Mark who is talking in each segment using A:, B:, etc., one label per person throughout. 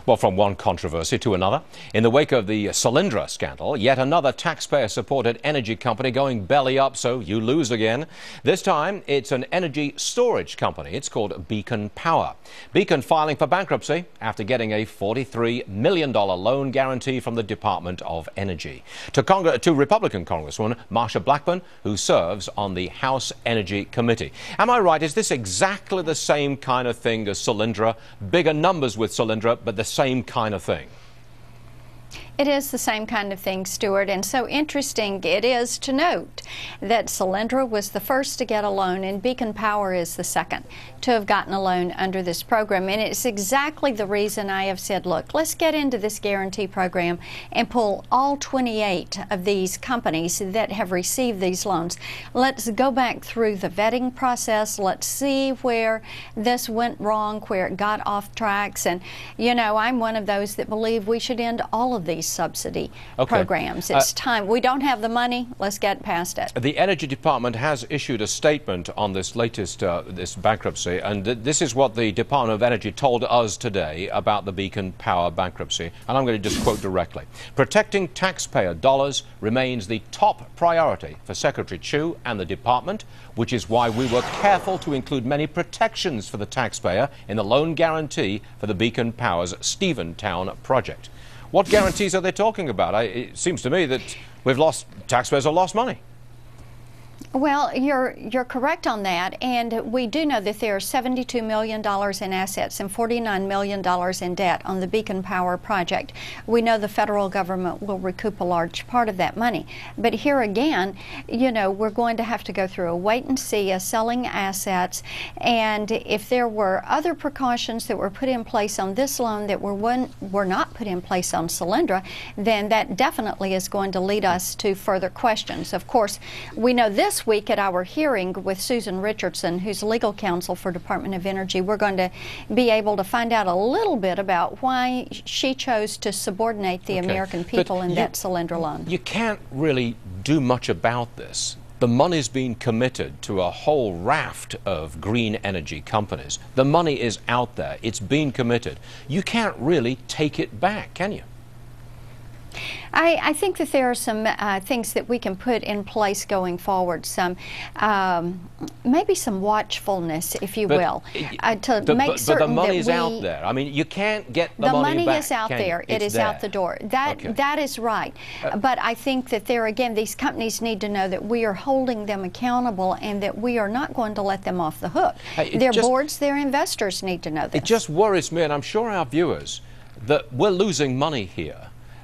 A: Well, from one controversy to another. In the wake of the Solyndra scandal, yet another taxpayer-supported energy company going belly up, so you lose again. This time, it's an energy storage company. It's called Beacon Power. Beacon filing for bankruptcy after getting a $43 million loan guarantee from the Department of Energy. To Republican Congresswoman Marsha Blackburn, who serves on the House Energy Committee. Am I right? Is this exactly the same kind of thing as Solyndra? Bigger numbers with Solyndra, but the same kind of thing?
B: It is the same kind of thing, Stuart, and so interesting it is to note that Solyndra was the first to get a loan and Beacon Power is the second to have gotten a loan under this program. And it's exactly the reason I have said, look, let's get into this guarantee program and pull all 28 of these companies that have received these loans. Let's go back through the vetting process. Let's see where this went wrong, where it got off tracks. And, you know, I'm one of those that believe we should end all of these subsidy programs. It's time. We don't have the money. Let's get past it. The
A: Energy Department has issued a statement on this latest this bankruptcy, and this is what the Department of Energy told us today about the Beacon Power bankruptcy. And I'm going to just quote directly. Protecting taxpayer dollars remains the top priority for Secretary Chu and the department, which is why we were careful to include many protections for the taxpayer in the loan guarantee for the Beacon Power's Steventown project. What guarantees are they talking about? It seems to me that taxpayers have lost money.
B: Well, you're correct on that, and we do know that there are $72 million in assets and $49 million in debt on the Beacon Power project. We know the federal government will recoup a large part of that money. But here again, you know, we're going to have to go through a wait and see, a selling assets, and if there were other precautions that were put in place on this loan that were not put in place on Solyndra, then that definitely is going to lead us to further questions. Of course, we know this week at our hearing with Susan Richardson, who's legal counsel for Department of Energy, we're going to be able to find out a little bit about why she chose to subordinate the American people in that Solyndra loan.
A: You can't really do much about this. The money's been committed to a whole raft of green energy companies. The money is out there. It's been committed. You can't really take it back, can you?
B: I think that there are some things that we can put in place going forward, some maybe some watchfulness, if you will, to make certain
A: but the money's
B: that
A: out there. I mean, you can't get the money back.
B: The money is out there. It is out the door. That is right. But I think that there again, these companies need to know that we are holding them accountable and that we are not going to let them off the hook. Their boards, their investors need to know this.
A: It just worries me, and I'm sure our viewers, that we're losing money here.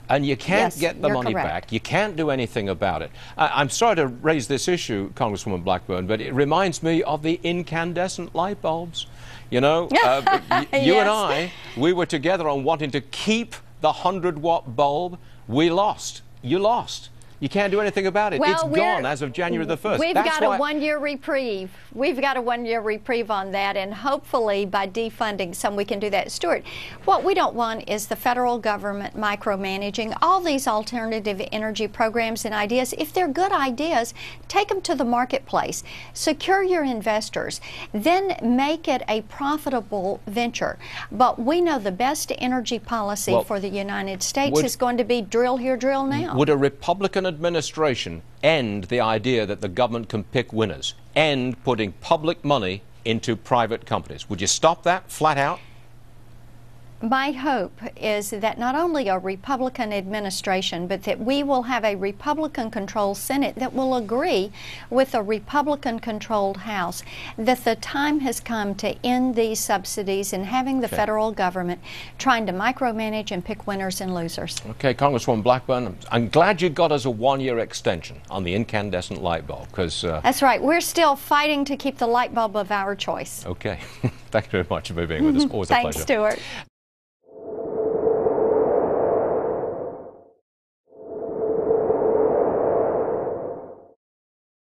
A: And you can't get the money back. You can't do anything about it. I'm sorry to raise this issue, Congresswoman Blackburn, but it reminds me of the incandescent light bulbs. You know, you and I, we were together on wanting to keep the 100-watt bulb. We lost. You lost. You can't do anything about it. It's gone as of January the 1st.
B: We've got a one-year reprieve. We've got a one-year reprieve on that, and hopefully by defunding some we can do that. Stuart, what we don't want is the federal government micromanaging all these alternative energy programs and ideas. If they're good ideas, take them to the marketplace. Secure your investors. Then make it a profitable venture. But we know the best energy policy for the United States is going to be drill here, drill now.
A: Would a Republican administration end the idea that the government can pick winners, end putting public money into private companies? Would you stop that flat out?
B: My hope is that not only a Republican administration, but that we will have a Republican-controlled Senate that will agree with a Republican-controlled House that the time has come to end these subsidies and having the federal government trying to micromanage and pick winners and losers.
A: Okay, Congresswoman Blackburn, I'm glad you got us a one-year extension on the incandescent light bulb, because...
B: That's right. We're still fighting to keep the light bulb of our choice.
A: Okay. Thank you very much for being with us. Always a pleasure.
B: Thanks, Stuart.